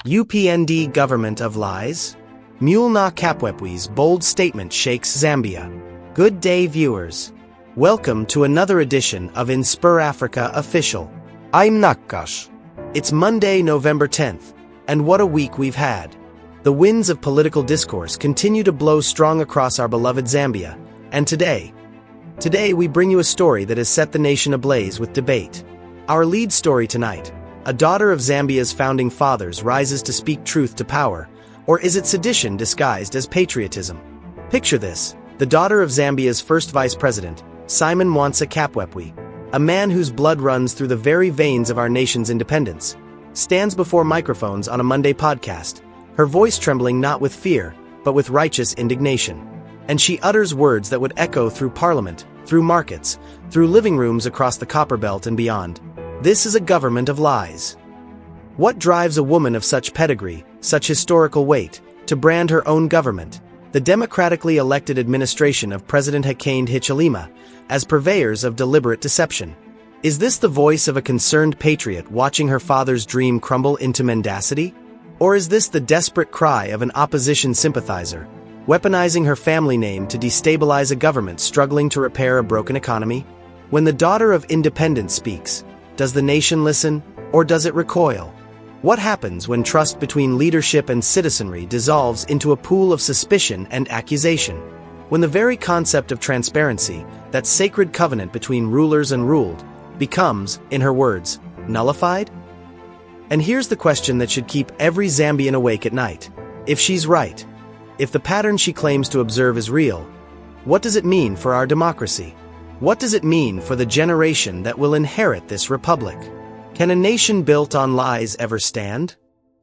UPND government of lies? Mulenga Kapwepwe's bold statement shakes Zambia. Good day, viewers. Welcome to another edition of InspirAfrica Official. I'm Nakash. It's Monday, November 10th, and what a week we've had. The winds of political discourse continue to blow strong across our beloved Zambia, and today we bring you a story that has set the nation ablaze with debate. Our lead story tonight: a daughter of Zambia's founding fathers rises to speak truth to power, or is it sedition disguised as patriotism? Picture this: the daughter of Zambia's first vice president, Mulenga Kapwepwe, a man whose blood runs through the very veins of our nation's independence, stands before microphones on a Monday podcast, her voice trembling not with fear, but with righteous indignation. And she utters words that would echo through parliament, through markets, through living rooms across the Copperbelt and beyond. This is a government of lies. What drives a woman of such pedigree, such historical weight, to brand her own government, the democratically elected administration of President Hakainde Hichilema, as purveyors of deliberate deception? Is this the voice of a concerned patriot watching her father's dream crumble into mendacity? Or is this the desperate cry of an opposition sympathizer, weaponizing her family name to destabilize a government struggling to repair a broken economy? When the daughter of independence speaks, does the nation listen, or does it recoil? What happens when trust between leadership and citizenry dissolves into a pool of suspicion and accusation? When the very concept of transparency, that sacred covenant between rulers and ruled, becomes, in her words, nullified? And here's the question that should keep every Zambian awake at night. If she's right, if the pattern she claims to observe is real, what does it mean for our democracy? What does it mean for the generation that will inherit this republic? Can a nation built on lies ever stand?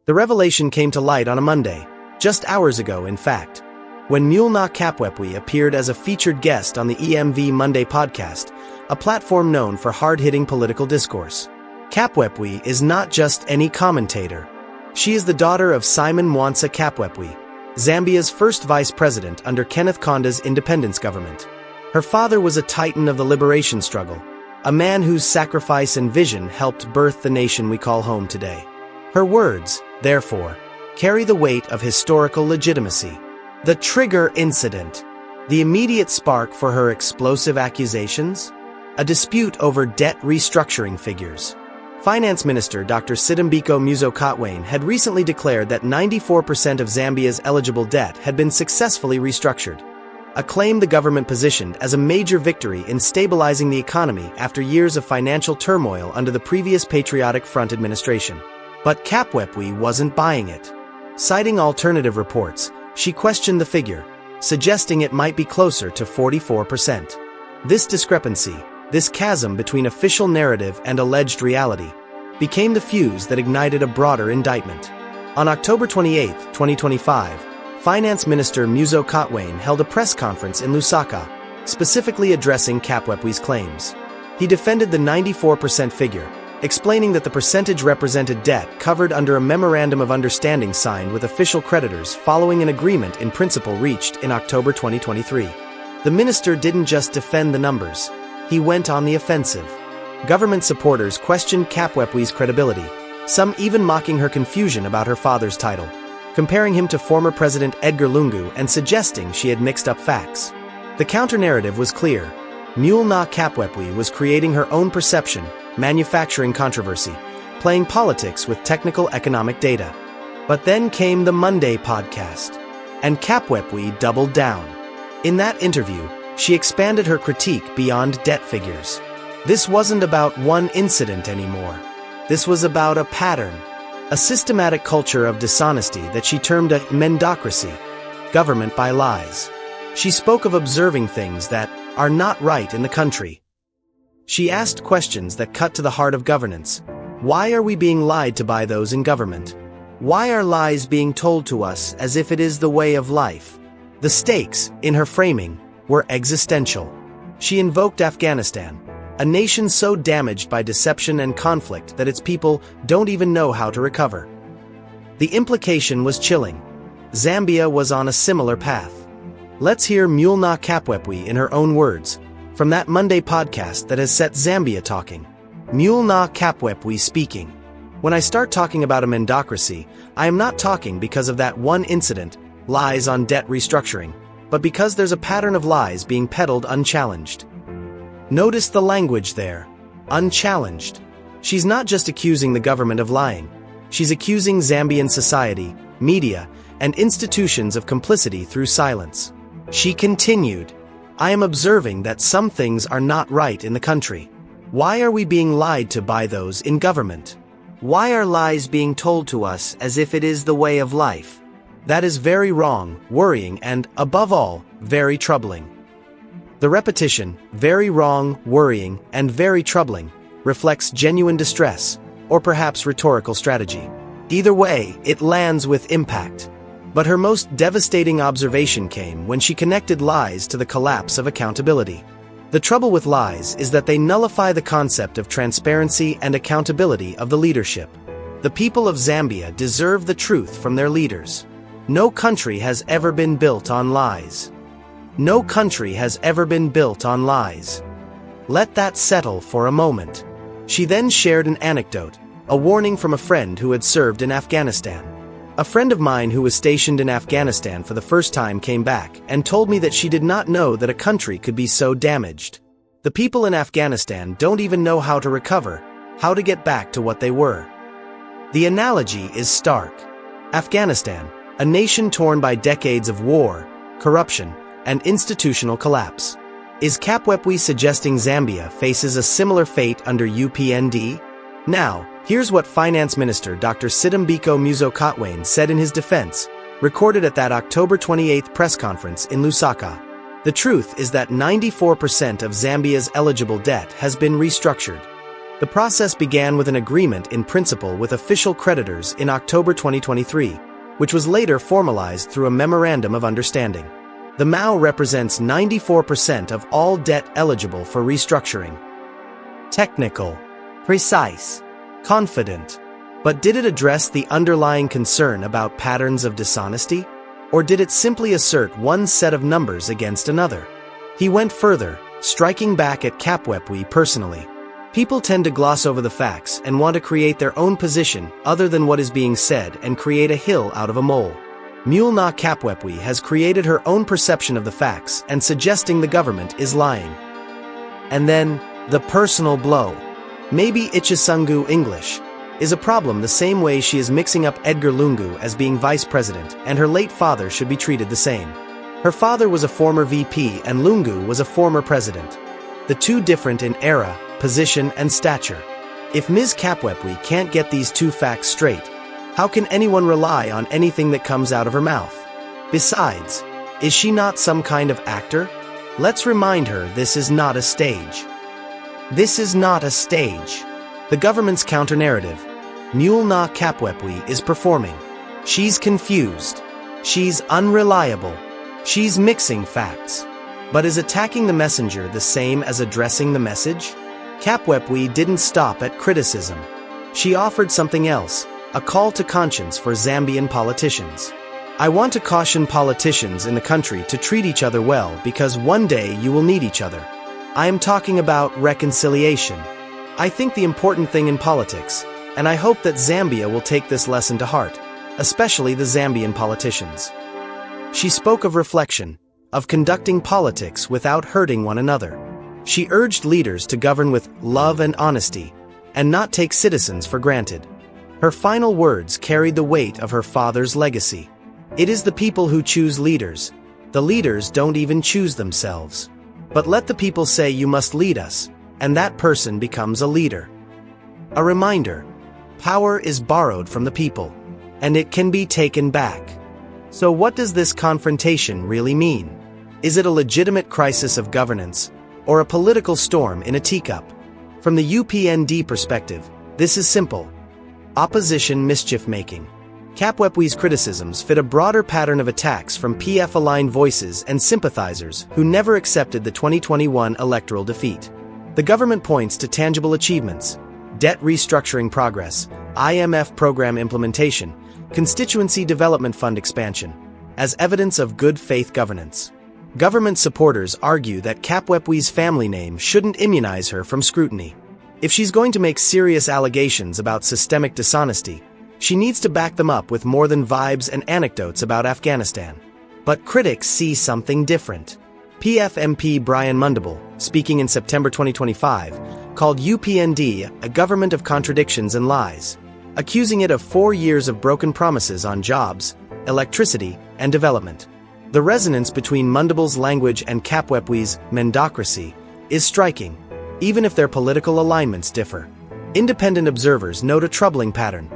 The revelation came to light on a Monday, just hours ago in fact, when Mulenga Kapwepwe appeared as a featured guest on the EMV Monday podcast, a platform known for hard-hitting political discourse. Kapwepwe is not just any commentator. She is the daughter of Mulenga Kapwepwe, Zambia's first vice president under Kenneth Kanda's independence government. Her father was a titan of the liberation struggle, a man whose sacrifice and vision helped birth the nation we call home today. Her words, therefore, carry the weight of historical legitimacy. The trigger incident, the immediate spark for her explosive accusations, a dispute over debt restructuring figures. Finance Minister Dr. Sidimbiko Muzokatwane had recently declared that 94% of Zambia's eligible debt had been successfully restructured, a claim the government positioned as a major victory in stabilizing the economy after years of financial turmoil under the previous Patriotic Front administration. But Kapwepwe wasn't buying it. Citing alternative reports, she questioned the figure, suggesting it might be closer to 44%. This discrepancy, this chasm between official narrative and alleged reality, became the fuse that ignited a broader indictment. On October 28, 2025, Finance Minister Muzokatwane held a press conference in Lusaka, specifically addressing Kapwepwe's claims. He defended the 94% figure, explaining that the percentage represented debt covered under a memorandum of understanding signed with official creditors following an agreement in principle reached in October 2023. The minister didn't just defend the numbers, he went on the offensive. Government supporters questioned Kapwepwe's credibility, some even mocking her confusion about her father's title, comparing him to former President Edgar Lungu and suggesting she had mixed up facts. The counter-narrative was clear. Mulenga Kapwepwe was creating her own perception, manufacturing controversy, playing politics with technical economic data. But then came the Monday podcast, and Kapwepwe doubled down. In that interview, she expanded her critique beyond debt figures. This wasn't about one incident anymore. This was about a pattern, a systematic culture of dishonesty that she termed a mendocracy, government by lies. She spoke of observing things that are not right in the country. She asked questions that cut to the heart of governance. Why are we being lied to by those in government? Why are lies being told to us as if it is the way of life? The stakes, in her framing, were existential. She invoked Afghanistan, a nation so damaged by deception and conflict that its people don't even know how to recover. The implication was chilling. Zambia was on a similar path. Let's hear Mulenga Kapwepwe in her own words, from that Monday podcast that has set Zambia talking. Mulenga Kapwepwe speaking. When I start talking about a mendocracy, I am not talking because of that one incident, lies on debt restructuring, but because there's a pattern of lies being peddled unchallenged. Notice the language there. Unchallenged. She's not just accusing the government of lying. She's accusing Zambian society, media, and institutions of complicity through silence. She continued, "I am observing that some things are not right in the country. Why are we being lied to by those in government? Why are lies being told to us as if it is the way of life? That is very wrong, worrying, and, above all, very troubling." The repetition, very wrong, worrying, and very troubling, reflects genuine distress, or perhaps rhetorical strategy. Either way, it lands with impact. But her most devastating observation came when she connected lies to the collapse of accountability. The trouble with lies is that they nullify the concept of transparency and accountability of the leadership. The people of Zambia deserve the truth from their leaders. No country has ever been built on lies. No country has ever been built on lies. Let that settle for a moment. She then shared an anecdote, a warning from a friend who had served in Afghanistan. A friend of mine who was stationed in Afghanistan for the first time came back and told me that she did not know that a country could be so damaged. The people in Afghanistan don't even know how to recover, how to get back to what they were. The analogy is stark. Afghanistan, a nation torn by decades of war, corruption, and institutional collapse. Is Kapwepwe suggesting Zambia faces a similar fate under UPND? Now, here's what Finance Minister Dr. Sidambiko Muzokatwane said in his defense, recorded at that October 28 press conference in Lusaka. The truth is that 94% of Zambia's eligible debt has been restructured. The process began with an agreement in principle with official creditors in October 2023, which was later formalized through a memorandum of understanding. The MOU represents 94% of all debt eligible for restructuring. Technical, precise, confident. But did it address the underlying concern about patterns of dishonesty? Or did it simply assert one set of numbers against another? He went further, striking back at Kapwepwe personally. People tend to gloss over the facts and want to create their own position other than what is being said and create a hill out of a mole. Mulenga Kapwepwe has created her own perception of the facts and suggesting the government is lying. And then, the personal blow. Maybe Ichisungu English is a problem the same way she is mixing up Edgar Lungu as being vice president, and her late father should be treated the same. Her father was a former VP and Lungu was a former president. The two different in era, position, and stature. If Ms. Kapwepwe can't get these two facts straight, how can anyone rely on anything that comes out of her mouth? Besides, is she not some kind of actor? Let's remind her this is not a stage. This is not a stage. The government's counter-narrative, Mulenga Kapwepwe, is performing. She's confused. She's unreliable. She's mixing facts. But is attacking the messenger the same as addressing the message? Kapwepwe didn't stop at criticism. She offered something else, a call to conscience for Zambian politicians. "I want to caution politicians in the country to treat each other well because one day you will need each other. I am talking about reconciliation. I think the important thing in politics, and I hope that Zambia will take this lesson to heart, especially the Zambian politicians." She spoke of reflection, of conducting politics without hurting one another. She urged leaders to govern with love and honesty, and not take citizens for granted. Her final words carried the weight of her father's legacy. It is the people who choose leaders. The leaders don't even choose themselves. But let the people say you must lead us, and that person becomes a leader. A reminder, power is borrowed from the people, and it can be taken back. So what does this confrontation really mean? Is it a legitimate crisis of governance, or a political storm in a teacup? From the UPND perspective, this is simple. Opposition mischief-making. Kapwepwe's criticisms fit a broader pattern of attacks from PF-aligned voices and sympathizers who never accepted the 2021 electoral defeat. The government points to tangible achievements, debt restructuring progress, IMF program implementation, constituency development fund expansion, as evidence of good faith governance. Government supporters argue that Kapwepwe's family name shouldn't immunize her from scrutiny. If she's going to make serious allegations about systemic dishonesty, she needs to back them up with more than vibes and anecdotes about Afghanistan. But critics see something different. PF MP Brian Mundable, speaking in September 2025, called UPND a government of contradictions and lies, accusing it of 4 years of broken promises on jobs, electricity, and development. The resonance between Mundable's language and Kapwepwe's mendocracy is striking, even if their political alignments differ. Independent observers note a troubling pattern.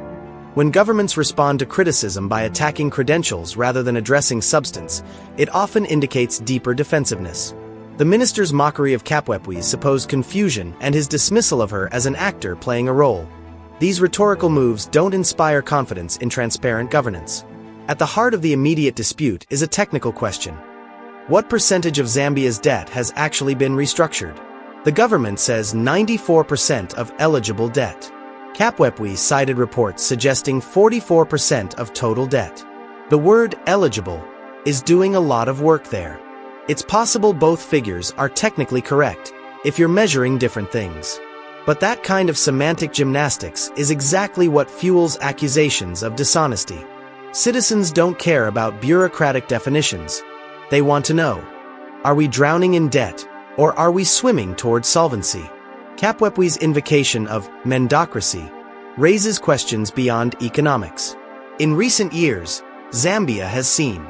When governments respond to criticism by attacking credentials rather than addressing substance, it often indicates deeper defensiveness. The minister's mockery of Kapwepwe's supposed confusion and his dismissal of her as an actor playing a role. These rhetorical moves don't inspire confidence in transparent governance. At the heart of the immediate dispute is a technical question. What percentage of Zambia's debt has actually been restructured? The government says 94% of eligible debt. Kapwepwe cited reports suggesting 44% of total debt. The word eligible is doing a lot of work there. It's possible both figures are technically correct if you're measuring different things. But that kind of semantic gymnastics is exactly what fuels accusations of dishonesty. Citizens don't care about bureaucratic definitions. They want to know, are we drowning in debt, or are we swimming towards solvency? Kapwepwe's invocation of mendocracy raises questions beyond economics. In recent years, Zambia has seen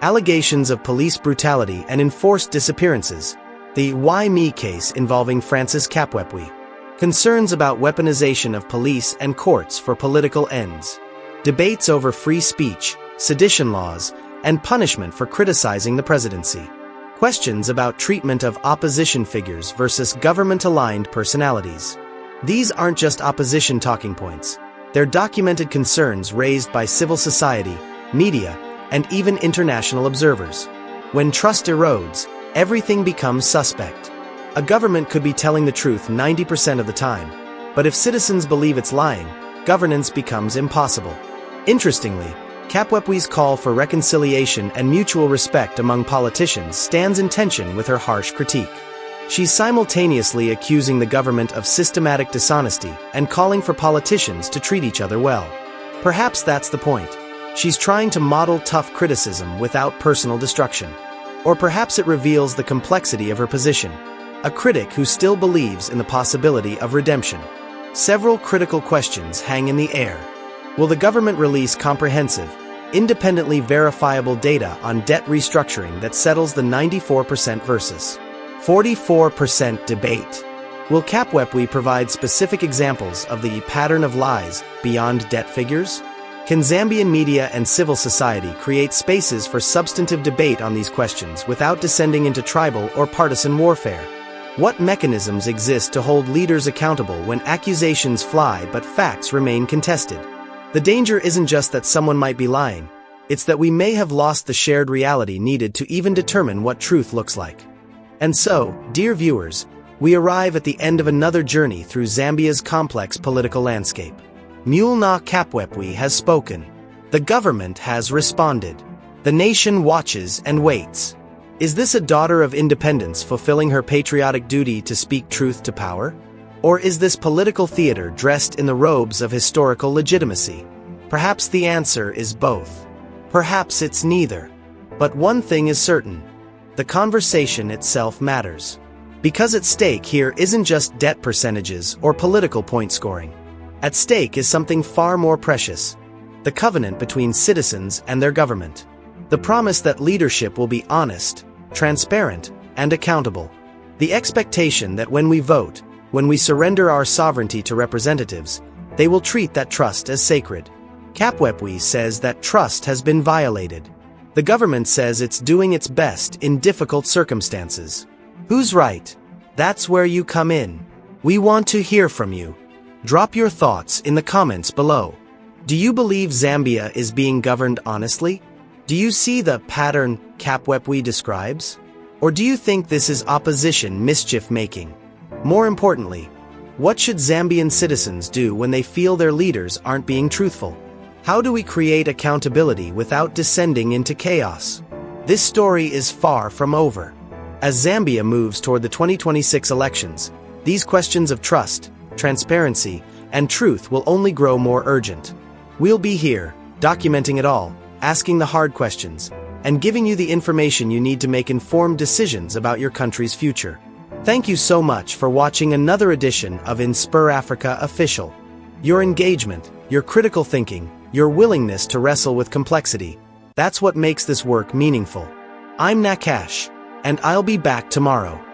allegations of police brutality and enforced disappearances, the Why Me case involving Francis Kapwepwe, concerns about weaponization of police and courts for political ends, debates over free speech, sedition laws, and punishment for criticizing the presidency. Questions about treatment of opposition figures versus government-aligned personalities. These aren't just opposition talking points. They're documented concerns raised by civil society, media, and even international observers. When trust erodes, everything becomes suspect. A government could be telling the truth 90% of the time, but if citizens believe it's lying, governance becomes impossible. Interestingly, Kapwepwe's call for reconciliation and mutual respect among politicians stands in tension with her harsh critique. She's simultaneously accusing the government of systematic dishonesty and calling for politicians to treat each other well. Perhaps that's the point. She's trying to model tough criticism without personal destruction. Or perhaps it reveals the complexity of her position. A critic who still believes in the possibility of redemption. Several critical questions hang in the air. Will the government release comprehensive, independently verifiable data on debt restructuring that settles the 94% versus 44% debate? Will Kapwepwe provide specific examples of the pattern of lies beyond debt figures? Can Zambian media and civil society create spaces for substantive debate on these questions without descending into tribal or partisan warfare? What mechanisms exist to hold leaders accountable when accusations fly but facts remain contested? The danger isn't just that someone might be lying, it's that we may have lost the shared reality needed to even determine what truth looks like. And so, dear viewers, we arrive at the end of another journey through Zambia's complex political landscape. Mulenga Kapwepwe has spoken. The government has responded. The nation watches and waits. Is this a daughter of independence fulfilling her patriotic duty to speak truth to power? Or is this political theater dressed in the robes of historical legitimacy? Perhaps the answer is both. Perhaps it's neither. But one thing is certain. The conversation itself matters. Because at stake here isn't just debt percentages or political point scoring. At stake is something far more precious. The covenant between citizens and their government. The promise that leadership will be honest, transparent, and accountable. The expectation that when we vote, when we surrender our sovereignty to representatives, they will treat that trust as sacred. Kapwepwe says that trust has been violated. The government says it's doing its best in difficult circumstances. Who's right? That's where you come in. We want to hear from you. Drop your thoughts in the comments below. Do you believe Zambia is being governed honestly? Do you see the pattern Kapwepwe describes? Or do you think this is opposition mischief-making? More importantly, what should Zambian citizens do when they feel their leaders aren't being truthful? How do we create accountability without descending into chaos? This story is far from over. As Zambia moves toward the 2026 elections, these questions of trust, transparency, and truth will only grow more urgent. We'll be here, documenting it all, asking the hard questions, and giving you the information you need to make informed decisions about your country's future. Thank you so much for watching another edition of InspirAfrica Official. Your engagement, your critical thinking, your willingness to wrestle with complexity, that's what makes this work meaningful. I'm Nakash, and I'll be back tomorrow.